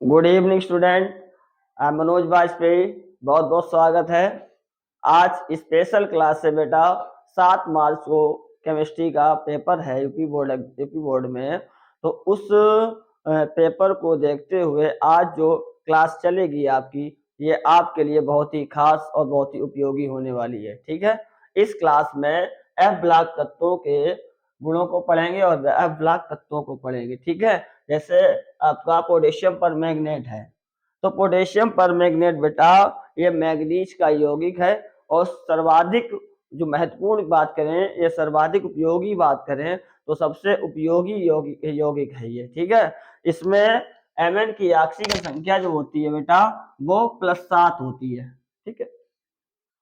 Good evening student. I Manoj Vajpayee. बहुत बहुत स्वागत है। आज स्पेशल क्लास से बेटा 7 मार्च को केमिस्ट्री का पेपर है यूपी बोर्ड में। तो उस पेपर को देखते हुए आज जो क्लास चलेगी आपकी, ये आपके लिए बहुत ही खास और बहुत ही उपयोगी होने वाली है। ठीक है, इस क्लास में एफ ब्लॉक तत्वों के गुणों को पढ़ेंगे और एफ ब्लॉक तत्वों को पढ़ेंगे। ठीक है, जैसे आपका पोटेशियम परमैंगनेट है, तो पोटेशियम परमैंगनेट बेटा ये मैंगनीज का यौगिक है। और सर्वाधिक जो महत्वपूर्ण बात करें, ये सर्वाधिक उपयोगी बात करें तो सबसे उपयोगी यौगिक है ये। ठीक है, इसमें Mn की ऑक्सीजन संख्या जो होती है बेटा वो +7 होती है। ठीक है,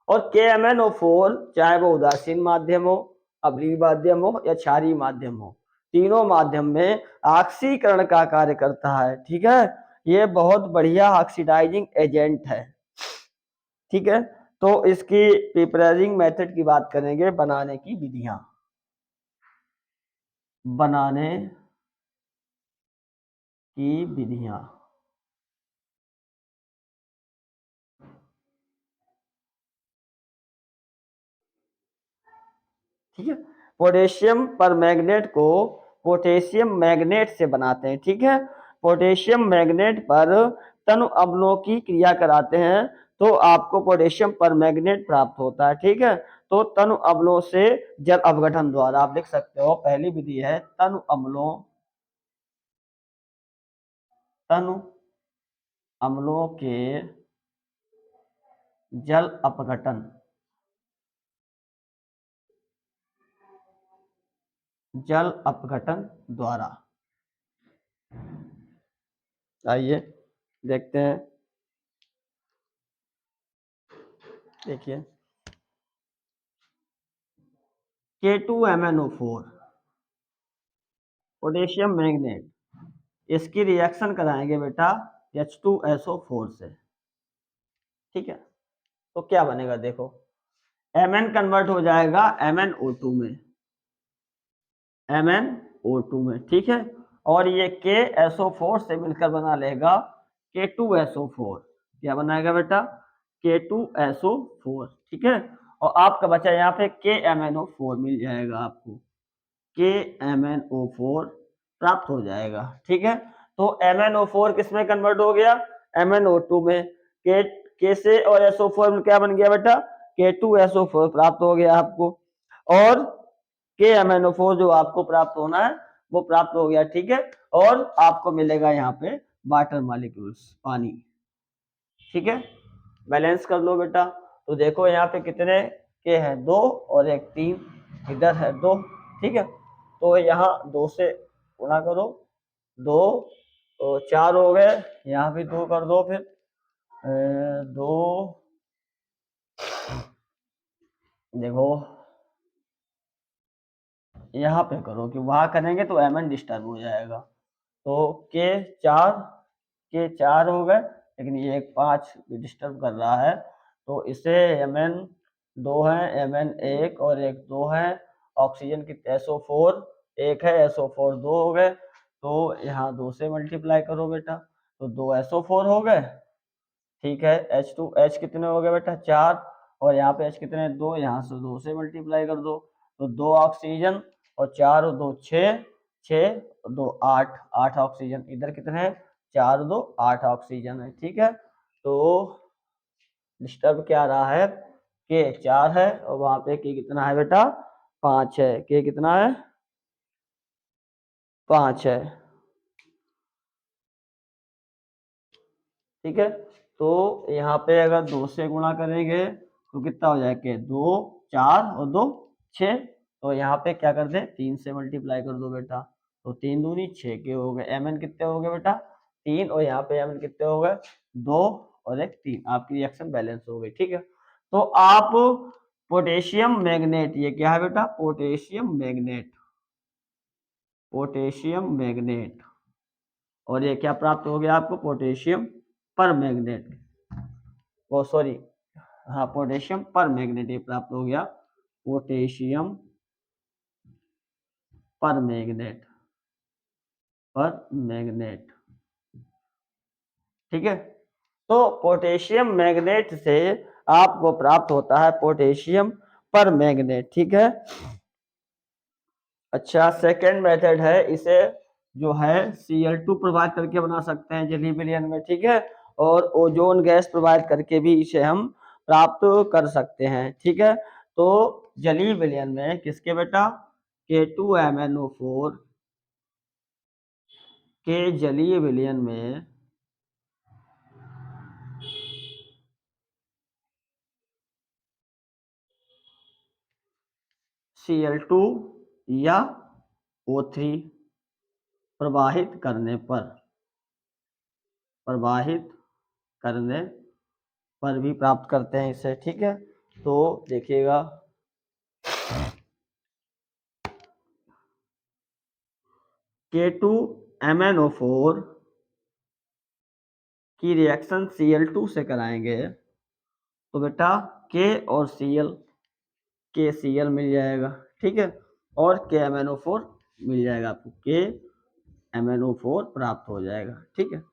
और KMnO4 चाहे वो उदासीन माध्यम हो, अम्लीय माध्यम हो या क्षारीय माध्यम हो, तीनों माध्यम में ऑक्सीकरण का कार्य करता है। ठीक है, ये बहुत बढ़िया ऑक्सीडाइजिंग एजेंट है। ठीक है, तो इसकी प्रिपेयरिंग मेथड की बात करेंगे, बनाने की विधियां। बनाने की विधियां। ठीक है, पोटेशियम परमैंगनेट को पोटेशियम मैग्नेट से बनाते हैं। ठीक है, पोटेशियम मैग्नेट पर तनु अम्लों की क्रिया कराते हैं तो आपको पोटेशियम परमैंगनेट प्राप्त होता है। ठीक है, तो तनु अम्लों से जल अपघटन द्वारा आप लिख सकते हो। पहली विधि है तनु अम्लों के जल अपघटन द्वारा। आइए देखते हैं। देखिए, K2MnO4 पोटेशियम मैग्नेट, इसकी रिएक्शन कराएंगे बेटा H2SO4 से। ठीक है, तो क्या बनेगा देखो, Mn कन्वर्ट हो जाएगा MnO2 में, MnO2 में। ठीक है, और ये KSO4 से मिलकर बना लेगा K2SO4। क्या बनाएगा बेटा, K2SO4। ठीक है, और आपका बचा यहाँ पे KMnO4 मिल जाएगा आपको, KMnO4 प्राप्त हो जाएगा। ठीक है, तो MnO4 किस में कन्वर्ट हो गया, MnO2 में। K से और SO4 में क्या बन गया बेटा, K2SO4 प्राप्त हो गया आपको, और KMnO4 जो आपको प्राप्त होना है वो प्राप्त हो गया। ठीक है, और आपको मिलेगा यहाँ पे वाटर मॉलिक्यूल्स, पानी। ठीक है, बैलेंस कर लो बेटा। तो देखो यहाँ पे कितने के हैं, 2 और एक 3, इधर है 2। ठीक है, तो यहाँ 2 से गुणा करो, 2 तो 4 हो गए, यहाँ भी 2 कर दो। फिर 2, देखो यहाँ पे करो कि वहां करेंगे तो Mn डिस्टर्ब हो जाएगा। तो के चार हो गए, लेकिन ये एक 5 डिस्टर्ब कर रहा है, तो इसे Mn 2 है, Mn 1 और एक 2 है। ऑक्सीजन की SO4 1 है, SO4 2 हो गए, तो यहाँ 2 से मल्टीप्लाई करो बेटा, तो 2 SO4 हो गए। ठीक है, H2H कितने हो गए बेटा, 4, और यहाँ पे H कितने, 2, यहाँ से 2 से मल्टीप्लाई कर दो, तो 2 ऑक्सीजन और 4 और 2 6, 6 और 2 8, 8 ऑक्सीजन। इधर कितने हैं, 4 2 8 ऑक्सीजन है। ठीक है, तो डिस्टर्ब क्या रहा है, के 4 है और वहां पे के कितना है बेटा, 5 है। के कितना है, 5 है। ठीक है, तो यहाँ पे अगर 2 से गुणा करेंगे तो कितना हो जाएगा, 2 4 और 2 6, तो यहाँ पे क्या कर दे, 3 से मल्टीप्लाई कर दो बेटा, तो 3 दूनी 6 के हो गए। Mn कितने हो गए बेटा, 3, और यहाँ पे Mn कितने हो गए, 2 और एक 3। आपकी रिएक्शन बैलेंस हो गई। ठीक है, तो आप पोटेशियम मैग्नेट, ये क्या है बेटा, पोटेशियम मैग्नेट, और ये क्या प्राप्त हो गया आपको, पोटेशियम पर मैग्नेट, वो सॉरी, हाँ पोटेशियम पर मैग्नेट ये प्राप्त हो गया, पोटेशियम पर मैग्नेट, ठीक है। तो पोटेशियम मैग्नेट से आपको प्राप्त होता है पोटेशियम पर मैग्नेट, ठीक है। अच्छा, सेकेंड मेथड है, इसे जो है Cl2 प्रोवाइड करके बना सकते हैं जली विलयन में, ठीक है। और ओजोन गैस प्रोवाइड करके भी इसे हम प्राप्त कर सकते हैं, ठीक है। तो जली विलयन में किसके बेटा, K2MnO4 के जलीय विलयन में Cl2 या O3 प्रवाहित करने पर भी प्राप्त करते हैं इसे, ठीक है। तो देखिएगा, K2MnO4 की रिएक्शन Cl2 से कराएंगे तो बेटा K और Cl, KCl मिल जाएगा, ठीक है। और KMnO4 मिल जाएगा, आपको KMnO4 प्राप्त हो जाएगा, ठीक है।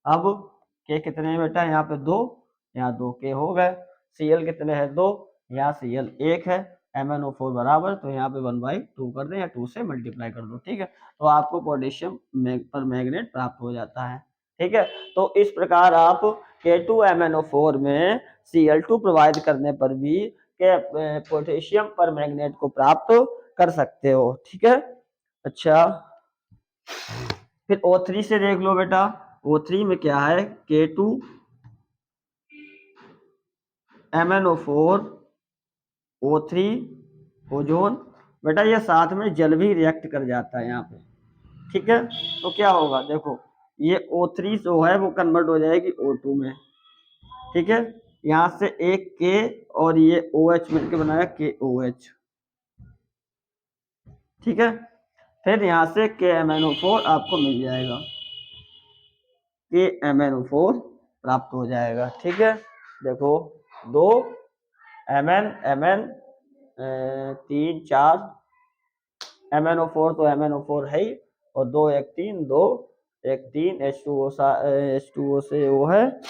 अब K कितने हैं बेटा, यहाँ पे 2, यहाँ 2 K हो गए। Cl कितने हैं, 2, यहाँ Cl 1 है। MnO4 बराबर, तो यहाँ पे 1/2 कर दें या 2 से मल्टीप्लाई कर दो, ठीक है। तो आपको पोटेशियम पर मैग्नेट प्राप्त हो जाता है, ठीक है। तो इस प्रकार आप K2MnO4 में Cl2 प्रोवाइड करने पर भी पोटेशियम पर मैग्नेट को प्राप्त कर सकते हो, ठीक है। अच्छा, फिर O3 से देख लो बेटा, O3 में क्या है, K2MnO4 O3 ओजोन, बेटा ये साथ में जल भी रिएक्ट कर जाता है यहाँ पे, ठीक है। तो क्या होगा, देखो ये O3 जो है वो कन्वर्ट हो जाएगी O2 में, ठीक है। यहाँ से एक K और ये OH मिलकर बनाया KOH, ठीक है। फिर यहाँ से KMnO4 आपको मिल जाएगा, KMnO4 प्राप्त हो जाएगा, ठीक है। देखो 2 Mn 3 4 MnO4 तो MnO4 है ही, और 2 1 3 2 1 3 H2O से वो है,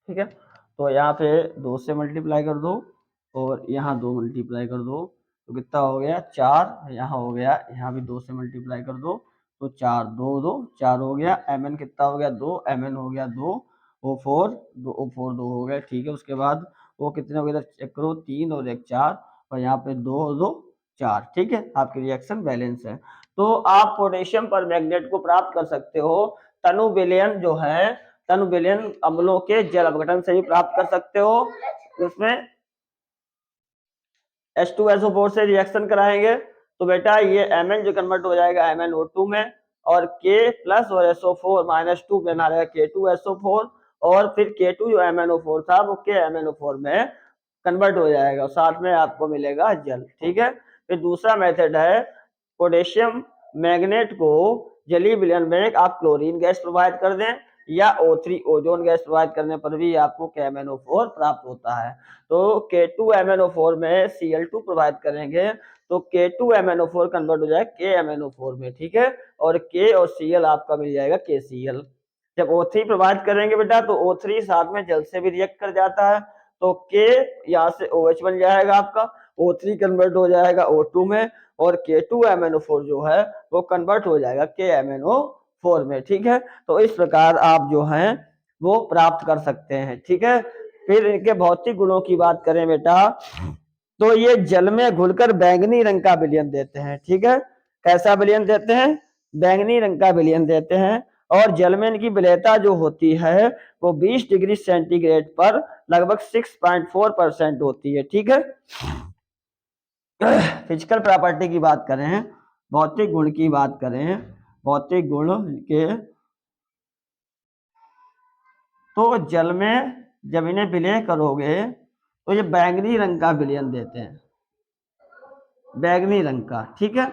ठीक है। तो यहाँ पे 2 से मल्टीप्लाई कर दो और यहाँ 2 मल्टीप्लाई कर दो, तो कितना हो गया 4, यहाँ हो गया, यहाँ भी 2 से मल्टीप्लाई कर दो, तो 4 2 2 4 हो गया। Mn कितना हो गया, 2, Mn हो गया 2, O4 2 हो गया, ठीक है। उसके बाद वो कितने हो गए, चेक करो, 3 और 1 4, और यहाँ पे 2 2 4, ठीक है। आपकी रिएक्शन बैलेंस है। तो आप पोटेशियम पर मैग्नेट को प्राप्त कर सकते हो तनु विलयन जो है, तनु विलयन अम्लों के जल अपघटन से भी प्राप्त कर सकते हो। उसमें H2SO4 से रिएक्शन कराएंगे तो बेटा ये Mn जो कन्वर्ट हो जाएगा MnO2 में, और K प्लस और SO4 -2 बना रहेगा K2SO4, और फिर K2 जो MnO4 था वो KMnO4 में कन्वर्ट हो जाएगा, और साथ में आपको मिलेगा जल, ठीक है। फिर दूसरा मेथड है, पोटेशियम मैग्नेट को जलीय विलयन में आप क्लोरीन गैस प्रोवाइड कर दें या O3 ओजोन गैस प्रोवाइड करने पर भी आपको KMnO4 प्राप्त होता है। तो K2MnO4 में Cl2 प्रोवाइड करेंगे तो K2MnO4 कन्वर्ट हो जाएगा KMnO4 में, ठीक है। और K और Cl आपका मिल जाएगा KCl। जब O3 प्रोवाइड करेंगे बेटा तो O3 साथ में जल से भी रिएक्ट कर जाता है, तो K यहाँ से OH बन जाएगा आपका, O3 कन्वर्ट हो जाएगा O2 में, और K2MnO4 जो है वो कन्वर्ट हो जाएगा KMnO4 में, ठीक है। तो इस प्रकार आप जो हैं वो प्राप्त कर सकते हैं, ठीक है। फिर इनके भौतिक गुणों की बात करें बेटा, तो ये जल में घुलकर बैंगनी रंग का विलयन देते हैं, ठीक है। कैसा विलयन देते हैं, बैंगनी रंग का विलयन देते हैं। और जल में इनकी विलेयता जो होती है वो 20 डिग्री सेंटीग्रेड पर लगभग 6.4% होती है, ठीक है। फिजिकल प्रॉपर्टी की बात करें, भौतिक गुण की बात करें, भौतिक गुण के, तो जल में जब इन्हें विलय करोगे तो ये बैंगनी रंग का विलयन देते हैं, बैंगनी रंग का, ठीक है।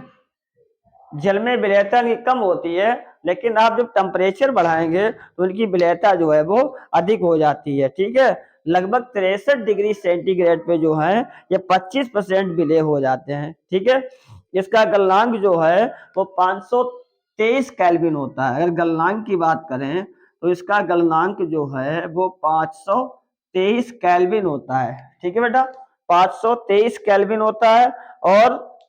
जल में विलेयता इनकी कम होती है, लेकिन आप जब टेम्परेचर बढ़ाएंगे तो इनकी विलेयता जो है वो अधिक हो जाती है, ठीक है। लगभग 63 डिग्री सेंटीग्रेड पे जो है ये 25% विलय हो जाते हैं। ठीक है, इसका गलनांक जो है वो 523 केल्विन होता है। अगर गलनांक की बात करें तो इसका गलनांक जो है वो 523 केल्विन होता है। ठीक है बेटा, 523 केल्विन होता है। और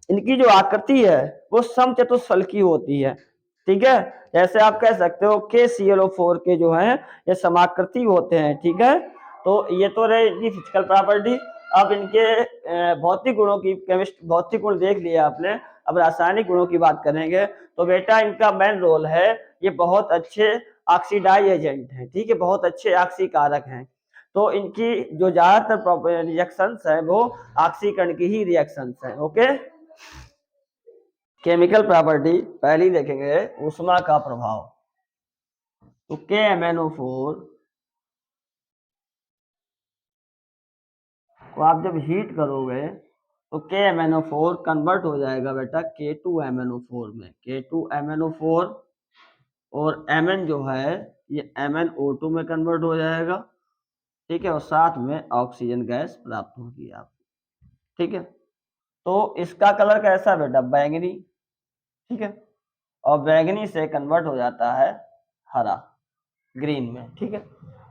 इनकी जो आकृति है वो समचतुष्फलकी होती है। ठीक है, जैसे आप कह सकते हो KClO4 के जो है ये समाकृति होते हैं। ठीक है, तो ये तो रहे इनकी फिजिकल प्रॉपर्टी। अब इनके भौतिक गुणों की, केमिस्ट भौतिक गुण देख लिया आपने, अब रासायनिक गुणों की बात करेंगे तो बेटा इनका मेन रोल है, ये बहुत अच्छे ऑक्सीडाइज एजेंट हैं। ठीक है, बहुत अच्छे ऑक्सीकारक हैं। तो इनकी जो ज्यादातर रिएक्शंस है वो ऑक्सीकरण की ही रिएक्शंस है। ओके, केमिकल प्रॉपर्टी पहली देखेंगे, ऊष्मा का प्रभाव। तो KMnO4 को आप जब हीट करोगे तो KMnO4 कन्वर्ट हो जाएगा बेटा K2MnO4 में। K2MnO4 और Mn जो है ये MnO2 में कन्वर्ट हो जाएगा। ठीक है, और साथ में ऑक्सीजन गैस प्राप्त होगी आपको। ठीक है, तो इसका कलर कैसा बेटा, बैंगनी। ठीक है, और बैंगनी से कन्वर्ट हो जाता है हरा, ग्रीन में। ठीक है,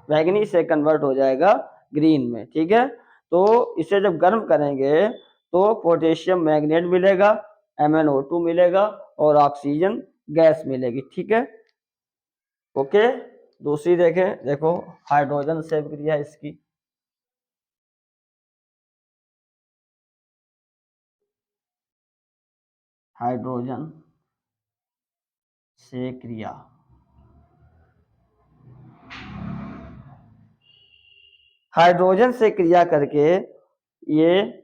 बैंगनी से कन्वर्ट हो जाएगा ग्रीन में। ठीक है, तो इसे जब गर्म करेंगे तो पोटेशियम मैग्नेट मिलेगा, MnO2 मिलेगा और ऑक्सीजन गैस मिलेगी। ठीक है, ओके। दूसरी देखें, देखो हाइड्रोजन से क्रिया इसकी। हाइड्रोजन से क्रिया, हाइड्रोजन से क्रिया करके ये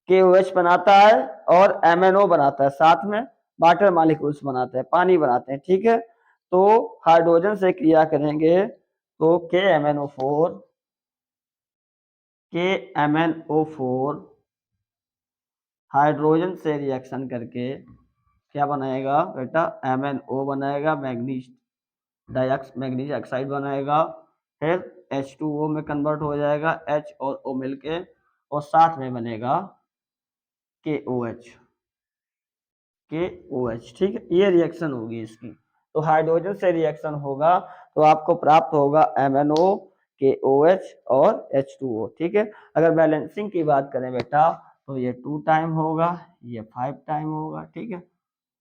KOH बनाता है और MnO बनाता है, साथ में वाटर मॉलिक्यूल्स बनाते हैं, पानी बनाते हैं। ठीक है, तो हाइड्रोजन से क्रिया करेंगे तो KMnO4 हाइड्रोजन से रिएक्शन करके क्या बनाएगा बेटा, MnO बनाएगा, मैग्नीज ऑक्साइड बनाएगा, फिर H2O में कन्वर्ट हो जाएगा, H और O मिलके, और साथ में बनेगा KOH। ठीक है, ये रिएक्शन होगी इसकी। तो हाइड्रोजन से रिएक्शन होगा तो आपको प्राप्त होगा MnO, KOH और H2O। ठीक है, अगर बैलेंसिंग की बात करें बेटा तो ये 2 टाइम होगा, ये 5 टाइम होगा। ठीक है,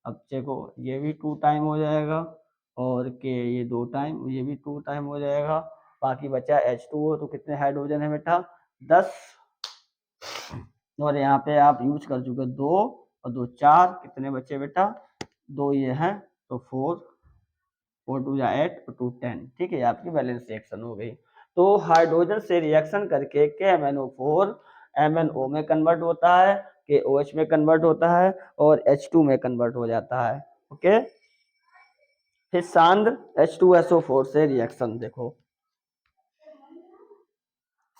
अब देखो ये भी 2 टाइम हो जाएगा और के ये 2 टाइम, ये भी 2 टाइम हो जाएगा। बाकी बचा H2O, तो कितने हाइड्रोजन है बेटा, 10। और यहाँ पे आप यूज कर चुके 2 और 2 4, कितने बचे बेटा, 2 ये हैं तो 4, 4 2 या 8 और 2 10। ठीक है, आपकी बैलेंस रिएक्शन हो गई। तो हाइड्रोजन से रिएक्शन करके KMnO4 MnO में कन्वर्ट होता है, KOH में कन्वर्ट होता है और H2 में कन्वर्ट हो जाता है। ओके, फिर सांद्र H2SO4 से रिएक्शन देखो,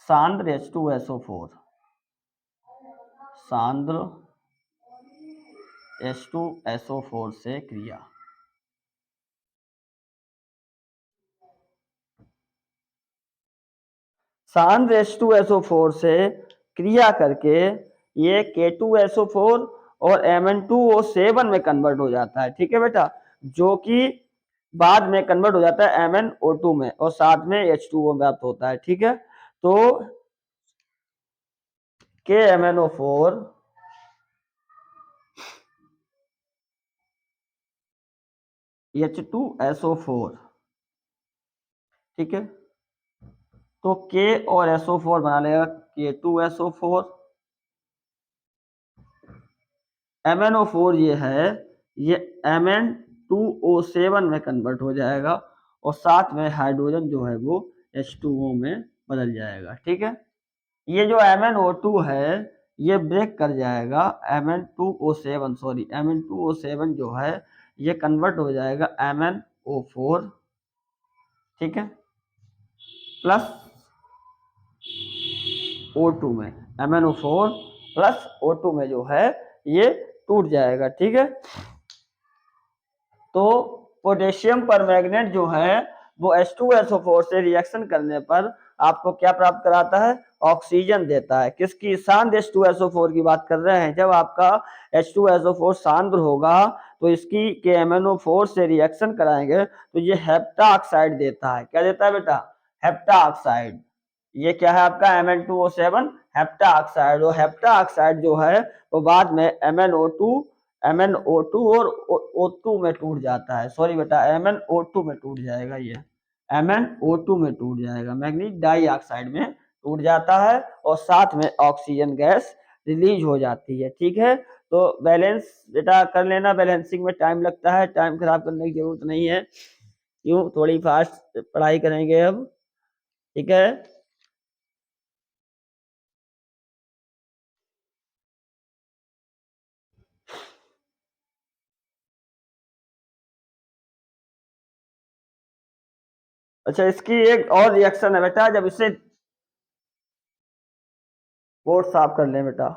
सांद्र H2SO4, सांद्र H2SO4 से क्रिया। सांद्र H2SO4 से क्रिया करके ये K2SO4 और Mn2O7 में कन्वर्ट हो जाता है। ठीक है बेटा, जो कि बाद में कन्वर्ट हो जाता है MnO2 में और साथ में H2O प्राप्त होता है। ठीक है, तो KMnO4 H2SO4। ठीक है, तो K और SO4 बना लेगा K2SO4, MnO4 ये है, ये Mn2O7 में कन्वर्ट हो जाएगा और साथ में हाइड्रोजन जो है वो H2O में बदल जाएगा। ठीक है, ये जो MnO2 है ये ब्रेक कर जाएगा, Mn2O7 जो है ये कन्वर्ट हो जाएगा MnO4। ठीक है, प्लस O2 में, MnO4 प्लस O2 में जो है ये टूट जाएगा। ठीक है, तो पोटेशियम पर मैग्नेट जो है वो H2SO4 से रिएक्शन करने पर आपको क्या प्राप्त कराता है, ऑक्सीजन देता है। किसकी, शांत H2SO4 की बात कर रहे हैं। जब आपका H2SO4 शांत होगा तो इसकी KMnO4 से रिएक्शन कराएंगे तो ये हेप्टा ऑक्साइड देता है। क्या देता है बेटा, हेप्टा ऑक्साइड। ये क्या है आपका Mn2O7 हेप्टा ऑक्साइड। और हेप्टा ऑक्साइड जो है वो बाद में MnO2 और O2 में टूट जाता है। सॉरी बेटा, MnO2 में टूट जाएगा, ये MnO2 में टूट जाएगा, मैग्नीज डाइऑक्साइड में टूट जाता है और साथ में ऑक्सीजन गैस रिलीज हो जाती है। ठीक है, तो बैलेंस बेटा कर लेना। बैलेंसिंग में टाइम लगता है, टाइम खराब करने की जरूरत नहीं है। क्यों, थोड़ी फास्ट पढ़ाई करेंगे अब। ठीक है, अच्छा इसकी एक और रिएक्शन है बेटा, जब इसे बोर्ड साफ कर लें बेटा,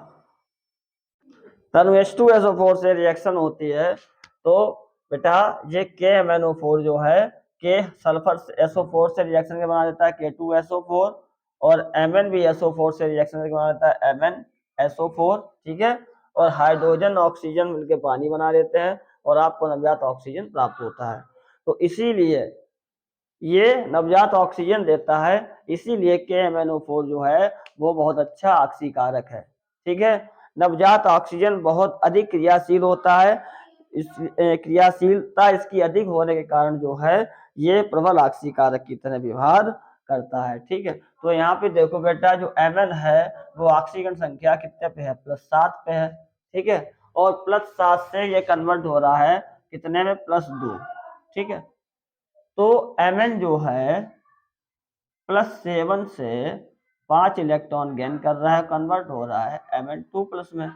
तब H2SO4 से रिएक्शन होती है तो बेटा ये KMnO4 जो है, के सल्फर SO4 से रिएक्शन के बना देता है K2SO4 और MnBSO4 से रिएक्शन के बना देता है MnSO4। ठीक है, और हाइड्रोजन ऑक्सीजन मिलकर पानी बना देते हैं और आपको नवजात ऑक्सीजन प्राप्त होता है। तो इसीलिए ये नवजात ऑक्सीजन देता है, इसीलिए KMnO4 जो है वो बहुत अच्छा ऑक्सीकारक है। ठीक है, नवजात ऑक्सीजन बहुत अधिक क्रियाशील होता है। इस क्रियाशीलता इसकी अधिक होने के कारण जो है ये प्रबल ऑक्सीकारक की तरह व्यवहार करता है। ठीक है, तो यहाँ पे देखो बेटा जो Mn है वो ऑक्सीजन संख्या कितने पे है, +7 पे है। ठीक है, और +7 से ये कन्वर्ट हो रहा है कितने में, +2। ठीक है, तो Mn जो है +7 से 5 इलेक्ट्रॉन गेन कर रहा है, कन्वर्ट हो रहा है Mn2+ में।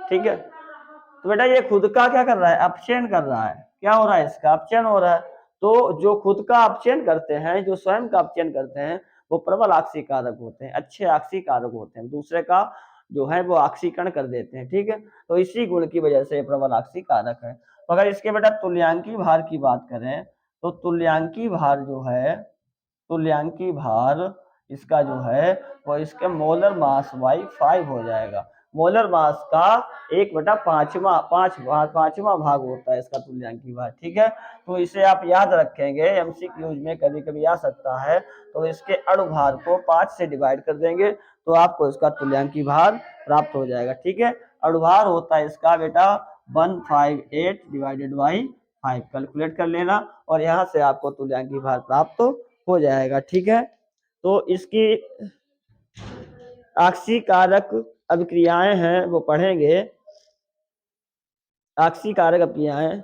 ठीक है, तो बेटा ये खुद का क्या कर रहा है, अपचयन कर रहा है। क्या हो रहा है, इसका अपचयन हो रहा है। तो जो खुद का अपचयन करते हैं, जो स्वयं का अपचयन करते हैं, वो प्रबल ऑक्सीकारक होते हैं, अच्छे ऑक्सीकारक होते हैं, दूसरे का जो है वो ऑक्सीकरण कर देते हैं। ठीक है, तो इसी गुण की वजह से प्रबल ऑक्सीकारक है। तो अगर इसके बेटा तुल्यांकी भार की बात करें तो तुल्यांकी भार जो है, तुल्यांकी भार इसका जो है वो इसके मोलर मास बाई 5 हो जाएगा। मोलर मास का 1/5वां भाग होता है इसका तुल्यांकी भार। ठीक है, तो इसे आप याद रखेंगे, एमसीक्यूज में कभी कभी आ सकता है। तो इसके अणुभार को 5 से डिवाइड कर देंगे तो आपको इसका तुल्यांकी भार प्राप्त हो जाएगा। ठीक है, अणुभार होता है इसका बेटा 158 डिवाइडेड बाई 5, कैलकुलेट कर लेना और यहाँ से आपको तुल्यांकी भार प्राप्त हो जाएगा। ठीक है, तो इसकी ऑक्सीकारक अभिक्रियाएं हैं वो पढ़ेंगे। ऑक्सीकारक अभिक्रियाएं,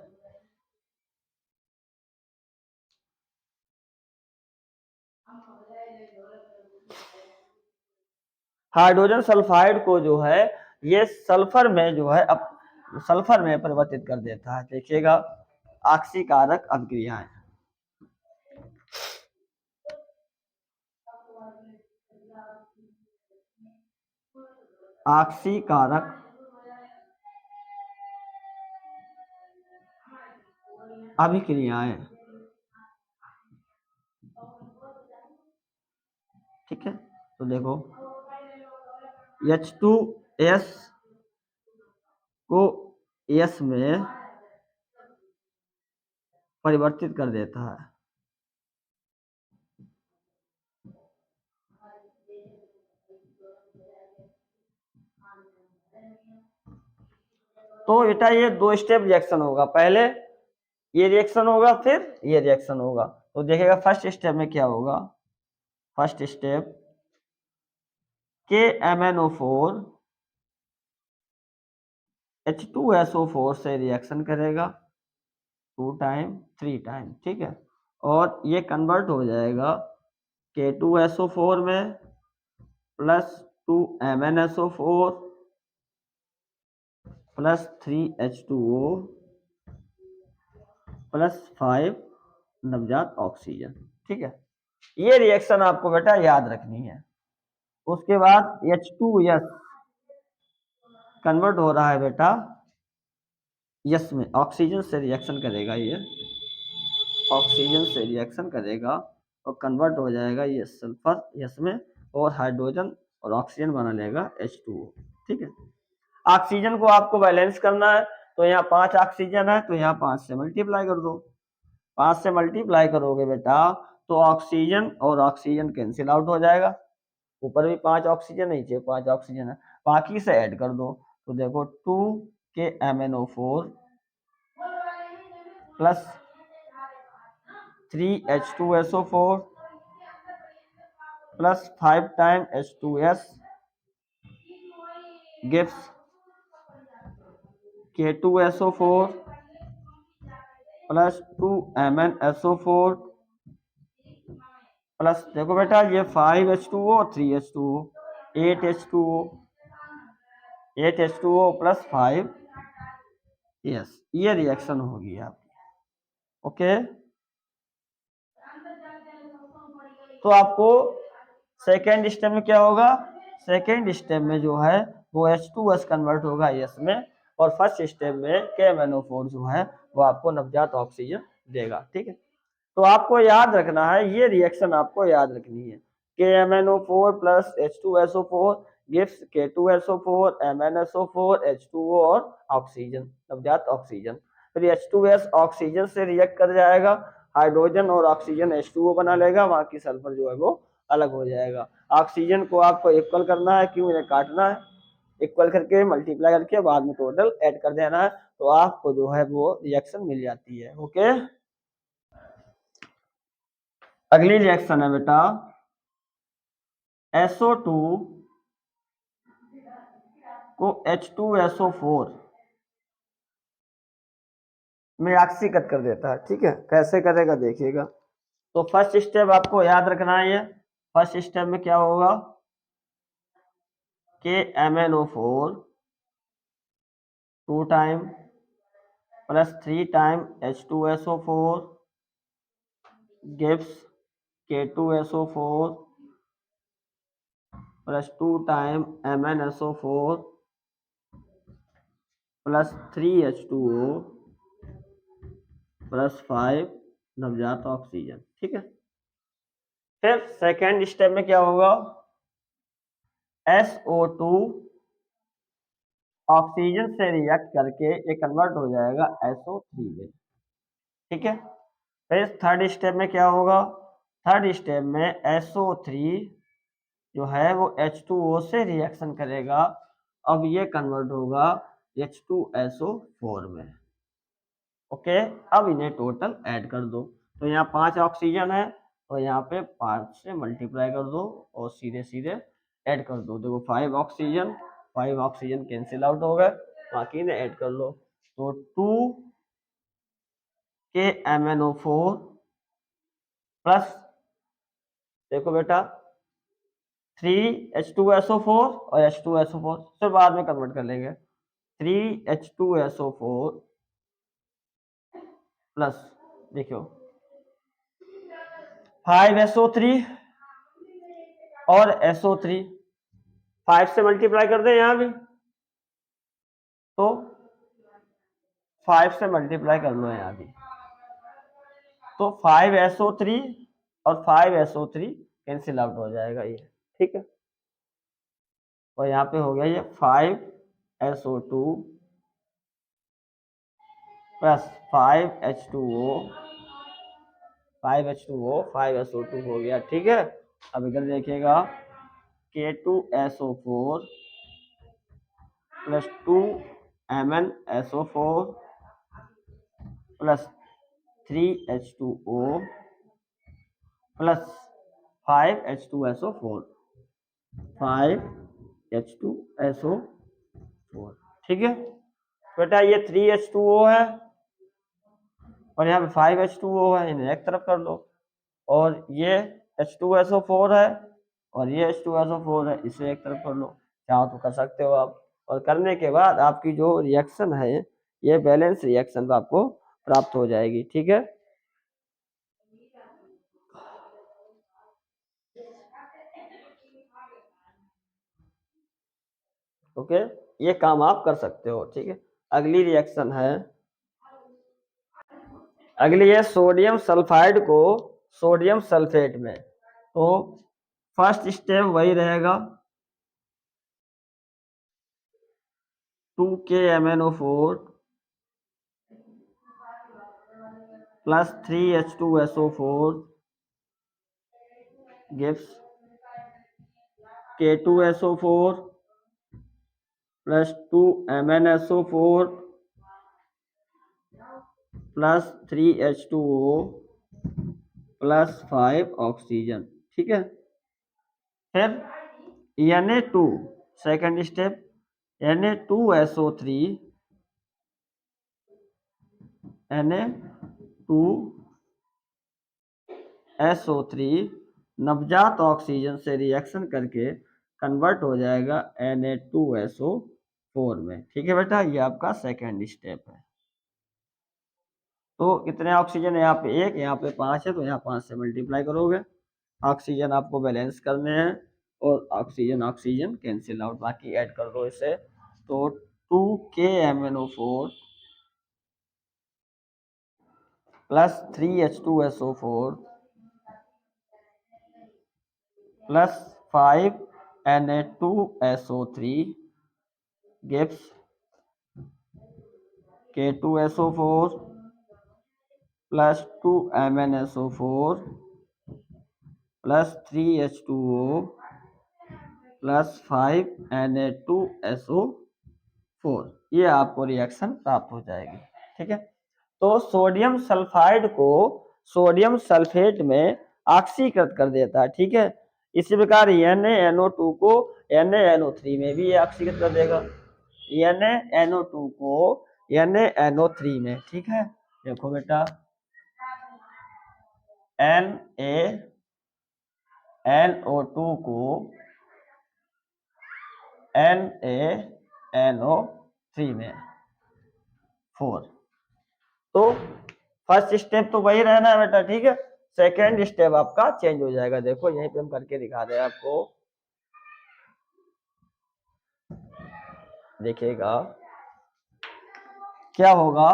हाइड्रोजन सल्फाइड को जो है ये सल्फर में जो है सल्फर में परिवर्तित कर देता है। देखिएगा ऑक्सीकारक अभिक्रियाएं, ऑक्सीकारक अभिक्रियाएं। ठीक है, तो देखो H2S को S में परिवर्तित कर देता है। तो बेटा ये 2 स्टेप रिएक्शन होगा, पहले ये रिएक्शन होगा फिर ये रिएक्शन होगा। तो देखिएगा फर्स्ट स्टेप में क्या होगा, फर्स्ट स्टेप KMnO4 H2SO4 से रिएक्शन करेगा 2 टाइम 3 टाइम। ठीक है, और ये कन्वर्ट हो जाएगा K2SO4 में +2MnSO4 +3H2O +5 नवजात ऑक्सीजन। ठीक है, ये रिएक्शन आपको बेटा याद रखनी है। उसके बाद H2S कन्वर्ट हो रहा है बेटा यस में, ऑक्सीजन से रिएक्शन करेगा, ये ऑक्सीजन से रिएक्शन करेगा और कन्वर्ट हो जाएगा ये सल्फर इसमें, और हाइड्रोजन और ऑक्सीजन बना लेगा H2O। ठीक है, ऑक्सीजन को आपको बैलेंस करना है, तो यहाँ 5 ऑक्सीजन है, तो यहाँ 5 से मल्टीप्लाई कर दो। 5 से मल्टीप्लाई करोगे बेटा तो ऑक्सीजन और ऑक्सीजन कैंसिल आउट हो जाएगा। ऊपर भी 5 ऑक्सीजन, नीचे 5 ऑक्सीजन है, बाकी से ऐड कर दो। तो देखो 2 के MnO4 plus 3H2SO4 plus 5 time H2S gives K2SO4 plus 2MnSO4 plus देखो बेटा ये 5H2O 3H2O 8H2O 8H2O plus 5, yes ये रिएक्शन होगी आपकी। ओके, तो आपको सेकेंड स्टेप में क्या होगा, सेकेंड स्टेप में जो है वो H2S कन्वर्ट होगा S में, और फर्स्ट स्टेप में KMnO4 जो है वो आपको नवजात ऑक्सीजन देगा। ठीक है, तो आपको याद रखना है, ये रिएक्शन आपको याद रखनी है। KMnO4 plus H2SO4 gives K2SO4 MnSO4 H2O और ऑक्सीजन, नवजात ऑक्सीजन। फिर H2S ऑक्सीजन से रिएक्ट कर जाएगा, हाइड्रोजन और ऑक्सीजन H2O बना लेगा, वहां की सल्फर जो है वो अलग हो जाएगा। ऑक्सीजन को आपको इक्वल करना है, क्यों, इन्हें काटना है, इक्वल करके मल्टीप्लाई करके बाद में टोटल ऐड कर देना है, तो आपको जो है वो रिएक्शन मिल जाती है। ओके, अगली रिएक्शन है बेटा SO2 को H2SO4 में ऑक्सीकृत कर देता है। ठीक है, कैसे करेगा देखिएगा। तो फर्स्ट स्टेप आपको याद रखना है, ये फर्स्ट स्टेप में क्या होगा, KMnO4 2 time plus 3 time H2SO4 gives K2SO4 plus 2 time MnSO4 plus 3H2O plus 5 नवजात ऑक्सीजन। ठीक है, फिर सेकेंड स्टेप में क्या होगा, SO2 ऑक्सीजन से रिएक्ट करके ये कन्वर्ट हो जाएगा SO3 में। ठीक है, फिर थर्ड स्टेप में क्या होगा, थर्ड स्टेप में SO3 जो है वो H2O से रिएक्शन करेगा, अब ये कन्वर्ट होगा H2SO4 में। ओके, अब इन्हें टोटल ऐड कर दो, तो यहाँ 5 ऑक्सीजन है, तो यहाँ पे 5 से मल्टीप्लाई कर दो और सीधे सीधे ऐड कर दो। देखो 5 ऑक्सीजन कैंसिल आउट हो गए, बाकी इन्हें ऐड कर लो। तो 2 के MnO4 प्लस देखो बेटा 3H2SO4 और H2SO4 फिर बाद में कन्वर्ट कर लेंगे, 3H2SO4 प्लस देखो 5SO3 और SO3, 5 से मल्टीप्लाई कर दे यहाँ भी, तो 5 से मल्टीप्लाई कर लो यहाँ भी, तो 5SO3 और 5SO3 कैंसिल आउट हो जाएगा ये। ठीक है, और यहाँ पे हो गया ये 5SO2 प्लस 5H2O 5SO2 हो गया। ठीक है, अब इधर देखिएगा K2SO4 plus 2MnSO4 plus 3H2O plus 5H2SO4 5H2SO4। ठीक है बेटा, ये 3H2O है और यहाँ पे 5H2O है, इन्हें एक तरफ कर लो, और ये H2SO4 है और ये H2SO4 है, इसे एक तरफ कर लो। चाहो तो कर सकते हो आप, और करने के बाद आपकी जो रिएक्शन है ये बैलेंस रिएक्शन आपको प्राप्त हो जाएगी। ठीक है, ओके, ये काम आप कर सकते हो। ठीक है, अगली रिएक्शन है, अगली है सोडियम सल्फाइड को सोडियम सल्फेट में। तो फर्स्ट स्टेप वही रहेगा, 2KMnO4 plus 3H2SO4 gives K2SO4 plus 2MnSO4 plus 3H2O plus 5 oxygen. ठीक है, फिर Na2 second step, Na2SO3 Na2SO3 नवजात ऑक्सीजन से रिएक्शन करके कन्वर्ट हो जाएगा Na2SO4 में। ठीक है बेटा, ये आपका सेकेंड स्टेप है। तो कितने ऑक्सीजन है यहाँ पे? एक, यहाँ पे 5 है, तो यहाँ 5 से मल्टीप्लाई करोगे। ऑक्सीजन आपको बैलेंस करने हैं और ऑक्सीजन ऑक्सीजन कैंसिल आउट, बाकी ऐड कर दो इसे। तो 2KMnO4 plus 3H2SO4 plus 5Na2SO3 gives K2SO4 plus 2MnSO4 plus 3H2O plus 5Na2SO4, ये आपको रिएक्शन प्राप्त हो जाएगी। ठीक है, तो सोडियम सल्फाइड को सोडियम सल्फेट में ऑक्सीकृत कर देता है। ठीक है, इसी प्रकार NaNO2 को NaNO3 में भी ऑक्सीकृत कर देगा, NaNO2 को NaNO3 में। ठीक है, देखो बेटा, NaNO2 को NaNO3 में 4। तो फर्स्ट स्टेप तो वही रहना है बेटा। ठीक है, सेकेंड स्टेप आपका चेंज हो जाएगा। देखो यहीं पे हम करके दिखा रहे हैं आपको, देखिएगा क्या होगा।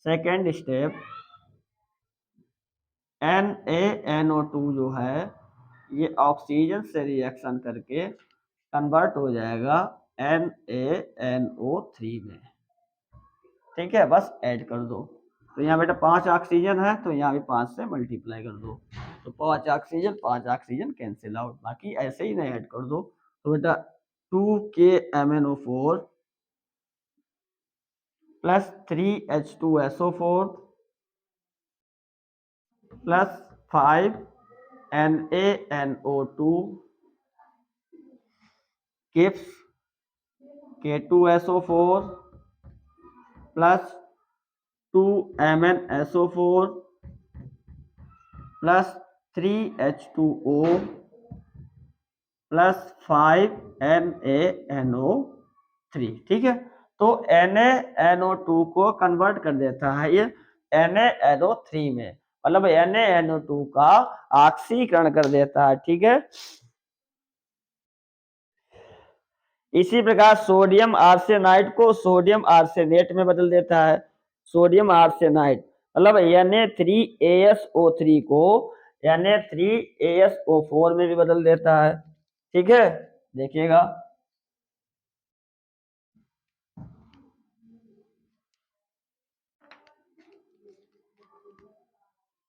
सेकेंड स्टेप, NaNO2 जो है ये ऑक्सीजन से रिएक्शन करके कन्वर्ट हो जाएगा NaNO3 में। ठीक है, बस ऐड कर दो। तो यहाँ बेटा 5 ऑक्सीजन है, तो यहाँ भी 5 से मल्टीप्लाई कर दो, तो 5 ऑक्सीजन कैंसिल आउट, बाकी ऐसे ही नहीं ऐड कर दो। तो बेटा 2KMnO4 plus 3H2SO4 plus 5NaNO2 gives K2SO4 plus 2MnSO4 plus 3H2O plus 5NaNO3। ठीक है, तो NaNO2 को कन्वर्ट कर देता है ये NaNO3 में, मतलब NaNO2 का ऑक्सीकरण कर देता है। ठीक है, इसी प्रकार सोडियम आर्सेनाइड को सोडियम आर्सेनेट में बदल देता है। सोडियम आर्सेनाइड मतलब Na3ASO3 को Na3ASO4 में भी बदल देता है। ठीक है, देखिएगा,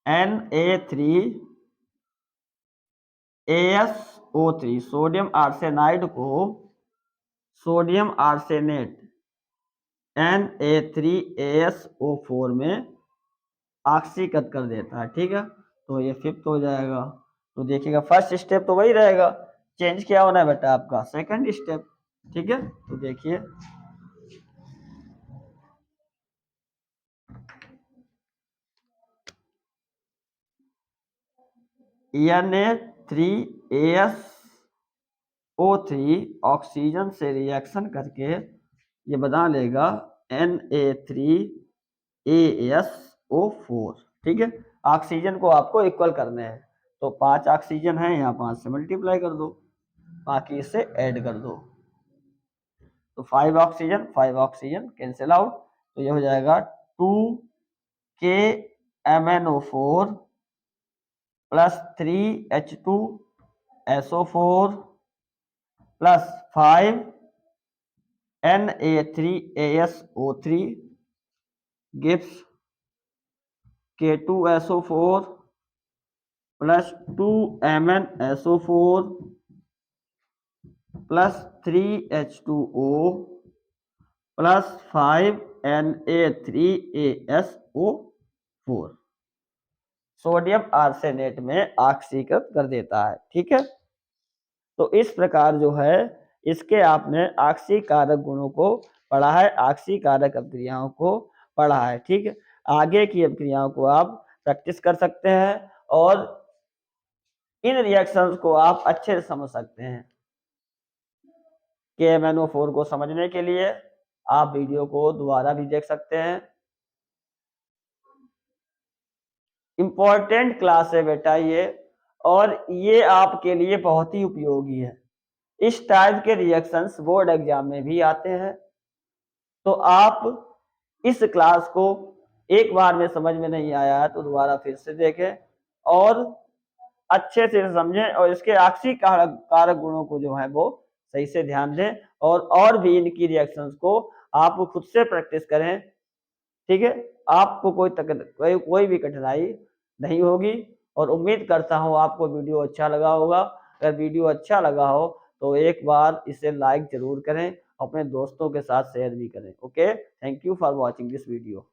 Na3ASO3 सोडियम आर्सेनाइड को सोडियम आर्सेनेट Na3ASO4 में ऑक्सीकृत कर देता है। ठीक है, तो ये फिफ्थ हो जाएगा। तो देखिएगा फर्स्ट स्टेप तो वही रहेगा, चेंज क्या होना है बेटा आपका सेकंड स्टेप। ठीक है, तो देखिए Na3ASO3 ऑक्सीजन से रिएक्शन करके ये बना लेगा Na3ASO4। ठीक है, ऑक्सीजन को आपको इक्वल करने हैं, तो 5 ऑक्सीजन है, यहाँ 5 से मल्टीप्लाई कर दो, बाकी इसे ऐड कर दो, तो 5 ऑक्सीजन कैंसिल आउट, तो ये हो जाएगा 2KMnO4 plus 3H2SO4 plus 5Na3ASO3 gives K2SO4 plus 2MnSO4 plus 3H2O plus 5Na3ASO4 sodium arsenate में ऑक्सीकृत कर देता है। ठीक है, तो इस प्रकार जो है इसके आपने ऑक्सीकारक गुणों को पढ़ा है, ऑक्सीकारक अभिक्रियाओं को पढ़ा है। ठीक है, आगे की अभिक्रियाओं को आप प्रैक्टिस कर सकते हैं और इन रिएक्शंस को आप अच्छे से समझ सकते हैं। KMnO4 को समझने के लिए आप वीडियो को दोबारा भी देख सकते हैं। इंपॉर्टेंट क्लास है बेटा ये, और ये आपके लिए बहुत ही उपयोगी है। इस टाइप के रिएक्शंस बोर्ड एग्जाम में भी आते हैं, तो आप इस क्लास को एक बार में समझ में नहीं आया है तो दोबारा फिर से देखें और अच्छे से समझें और इसके ऑक्सी कारक गुणों को जो है वो सही से ध्यान दें और भी इनकी रिएक्शंस को आप खुद से प्रैक्टिस करें। ठीक है, आपको कोई भी कठिनाई नहीं होगी और उम्मीद करता हूँ आपको वीडियो अच्छा लगा होगा। अगर वीडियो अच्छा लगा हो तो एक बार इसे लाइक जरूर करें, अपने दोस्तों के साथ शेयर भी करें। Okay, thank you for watching this video.